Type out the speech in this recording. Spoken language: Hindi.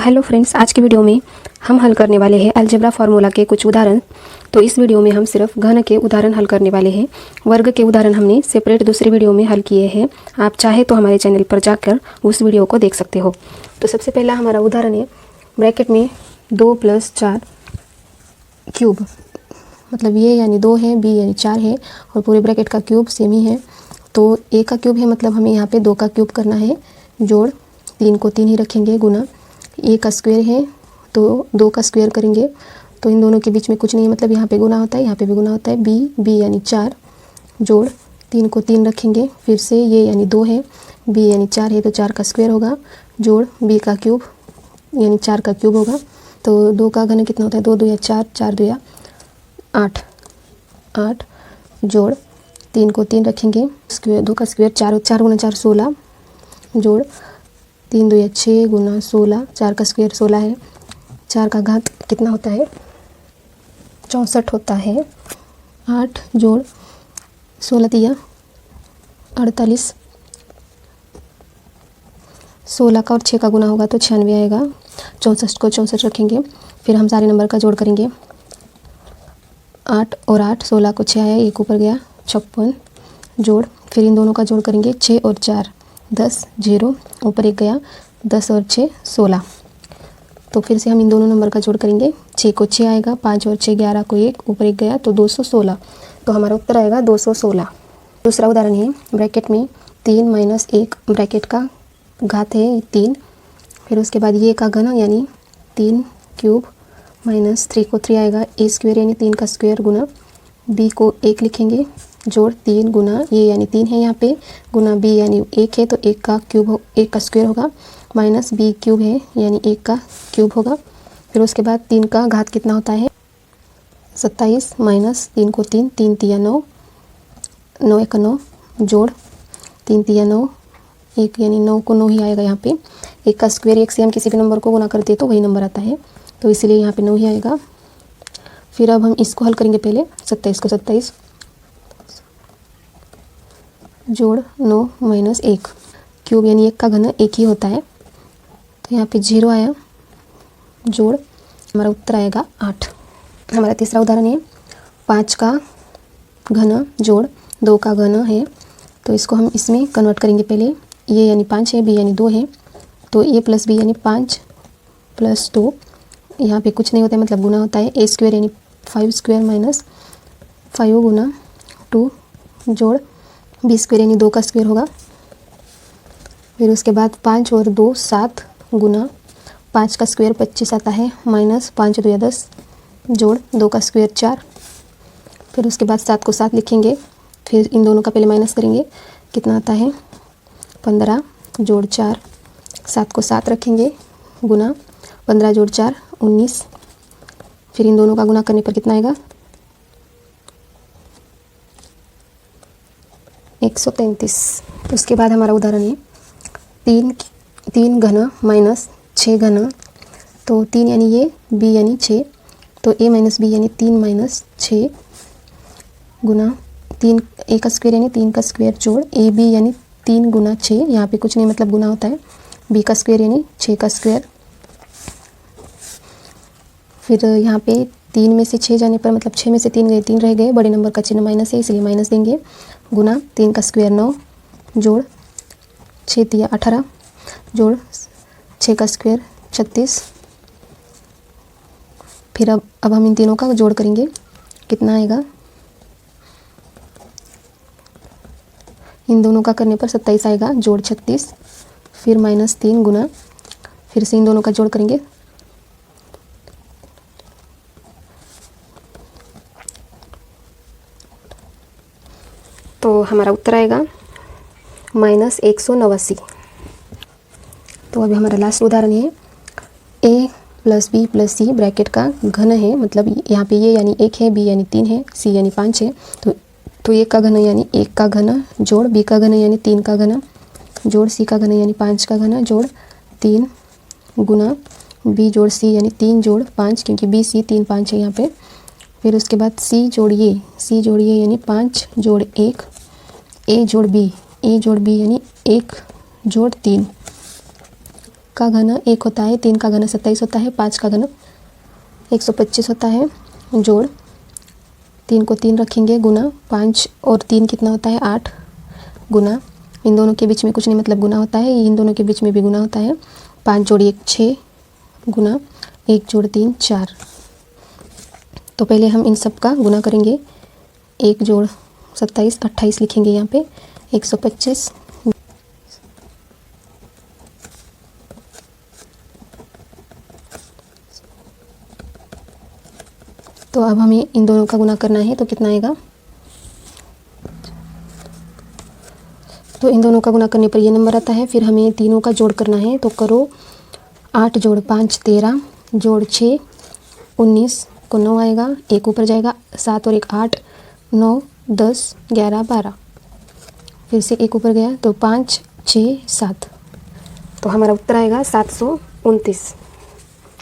हेलो फ्रेंड्स, आज की वीडियो में हम हल करने वाले हैं अलजेब्रा फार्मूला के कुछ उदाहरण। तो इस वीडियो में हम सिर्फ घन के उदाहरण हल करने वाले हैं। वर्ग के उदाहरण हमने सेपरेट दूसरे वीडियो में हल किए हैं। आप चाहे तो हमारे चैनल पर जाकर उस वीडियो को देख सकते हो। तो सबसे पहला हमारा उदाहरण है ब्रैकेट में 2 + 4 क्यूब, मतलब ये यानी 2 है, बी यानी 4 है और पूरे ब्रैकेट का क्यूब सेम ही है। तो ए का क्यूब है, मतलब हमें यहाँ पे 2 का क्यूब करना है, जोड़ 3 को 3 ही रखेंगे, गुना ए का स्क्वायर है तो 2 का स्क्वायर करेंगे। तो इन दोनों के बीच में कुछ नहीं है, मतलब यहाँ पे गुना होता है, यहाँ पे भी गुना होता है। बी यानी 4, जोड़ 3 को 3 रखेंगे, फिर से ये यानी 2 है, बी यानी 4 है तो 4 का स्क्वायर होगा, जोड़ बी का क्यूब यानी 4 का क्यूब होगा। तो 2 का घन कितना होता है, 2 दूया 4, 4 दूया 8, 8 जोड़ 3 को 3 रखेंगे, स्क्वायर 2 का स्क्वायर 4, 4 गुना 4 16, जोड़ 3 दूया 6 गुना 16, 4 का स्क्वायर 16 है, 4 का घात कितना होता है 64 होता है। 8 जोड़ 16 तिया 48, 16 का और 6 का गुना होगा तो 96 आएगा। 64 को 64 रखेंगे, फिर हम सारे नंबर का जोड़ करेंगे। 8 और 8, 16 को 6 आया, एक ऊपर गया 56, जोड़ फिर इन दोनों का जोड़ करेंगे। 6 और 4 10, 0 ऊपर एक गया, 10 और 6 16। तो फिर से हम इन दोनों नंबर का जोड़ करेंगे। 6 को 6 आएगा, 5 और 6 11 को 1 ऊपर एक गया तो 216। तो हमारा उत्तर आएगा 216। दूसरा उदाहरण है ब्रैकेट में 3 - 1, ब्रैकेट का घात है 3, फिर उसके बाद ये का घन यानी 3 क्यूब माइनस 3 को 3 आएगा, ए स्क्वायर यानी 3 का स्क्वायर गुना बी को 1 लिखेंगे, जोड़ 3 गुना ये यानी 3 है यहाँ पे, गुना बी यानी 1 है तो 1 का क्यूब 1 का स्क्वायर होगा, माइनस बी क्यूब है यानी 1 का क्यूब होगा। फिर उसके बाद 3 का घात कितना होता है 27, माइनस 3 को 3, 3 तिया 9, 9 1 9, जोड़ 3 तिया 9, 1 यानी 9 को 9 ही आएगा यहाँ पे। 1 का स्क्वायर 1 से हम किसी भी नंबर को गुना करते तो वही नंबर आता है, तो इसीलिए यहाँ पे 9 ही आएगा। फिर अब हम इसको हल करेंगे, पहले 27 को 27 जोड़ 9 माइनस 1, क्यूब यानी 1 का घन 1 ही होता है तो यहाँ पे 0 आया, जोड़ हमारा उत्तर आएगा 8। हमारा तीसरा उदाहरण है 5 का घन जोड़ 2 का घन है, तो इसको हम इसमें कन्वर्ट करेंगे। पहले ये यानी 5 है, बी यानी 2 है, तो ए प्लस बी यानी 5 + 2, यहाँ पे कुछ नहीं होता है, मतलब गुना होता है। ए स्क्वायर यानी 5 स्क्वायर माइनस 5 गुना 2, जोड़ बी स्क्वायर यानी 2 का स्क्वायर होगा। फिर उसके बाद 5 और 2 7 गुना 5 का स्क्वायर 25 आता है, माइनस 5 दूया 10, जोड़ 2 का स्क्वायर 4। फिर उसके बाद 7 को 7 लिखेंगे, फिर इन दोनों का पहले माइनस करेंगे, कितना आता है 15, जोड़ 4, 7 को 7 रखेंगे, गुना 15 जोड़ 4 19, फिर इन दोनों का गुना करने पर कितना आएगा 133। उसके बाद हमारा उदाहरण है 3 घन माइनस 6 घन, तो 3 यानी ये, बी यानी 6, तो ए माइनस बी यानी 3 माइनस 6 गुना 3, ए का स्क्वायर यानी 3 का स्क्वायर, जोड़ ए बी यानी 3 गुना 6, यहाँ पे कुछ नहीं मतलब गुना होता है, बी का स्क्वायर यानी 6 का स्क्वायर। फिर यहाँ पे 3 में से 6 जाने पर, मतलब 6 में से 3 गए, 3 रह गए, बड़े नंबर का चिन्ह माइनस है इसलिए माइनस देंगे, गुना 3 का स्क्वायर 9, जोड़ 6 तिया 18, जोड़ 6 का स्क्वायर 36। फिर अब हम इन तीनों का जोड़ करेंगे, कितना आएगा, इन दोनों का करने पर 27 आएगा, जोड़ 36, फिर माइनस 3 गुना, फिर से इन दोनों का जोड़ करेंगे, तो हमारा उत्तर आएगा -189। तो अभी हमारा लास्ट उदाहरण है a + b + c, ब्रैकेट का घन है, मतलब यहाँ पे ये यानी 1 है, b यानी 3 है, c यानी 5 है, तो 1 का घन यानी 1 का घन, जोड़ b का घन यानी 3 का घन, जोड़ c का घन यानी 5 का घन, जोड़ 3 गुना b जोड़ c यानी 3 जोड़ 5, क्योंकि b c 3 5 है यहाँ पे। फिर उसके बाद c जोड़िए यानी 5 जोड़ 1, a जोड़ b यानी 1 जोड़ 3, का घन 1 होता है, 3 का घन 27 होता है, 5 का घन 125 होता है, जोड़ 3 को 3 रखेंगे, गुना 5 और 3 कितना होता है 8, गुना इन दोनों के बीच में कुछ नहीं मतलब गुना होता है, इन दोनों के बीच में भी गुना होता है, 5 जोड़ 1 6, गुना 1 जोड़ 3 4। तो पहले हम इन सब का गुना करेंगे। 1 जोड़ 27 28 लिखेंगे यहाँ पे, 125। तो अब हमें इन दोनों का गुना करना है, तो कितना आएगा, तो इन दोनों का गुना करने पर ये नंबर आता है। फिर हमें तीनों का जोड़ करना है, तो करो 8 जोड़ 5 13, जोड़ 6 19 को 9 आएगा, 1 ऊपर जाएगा, 7 और 1 8 9 10 11 12, फिर से 1 ऊपर गया तो 5 6 7, तो हमारा उत्तर आएगा 729।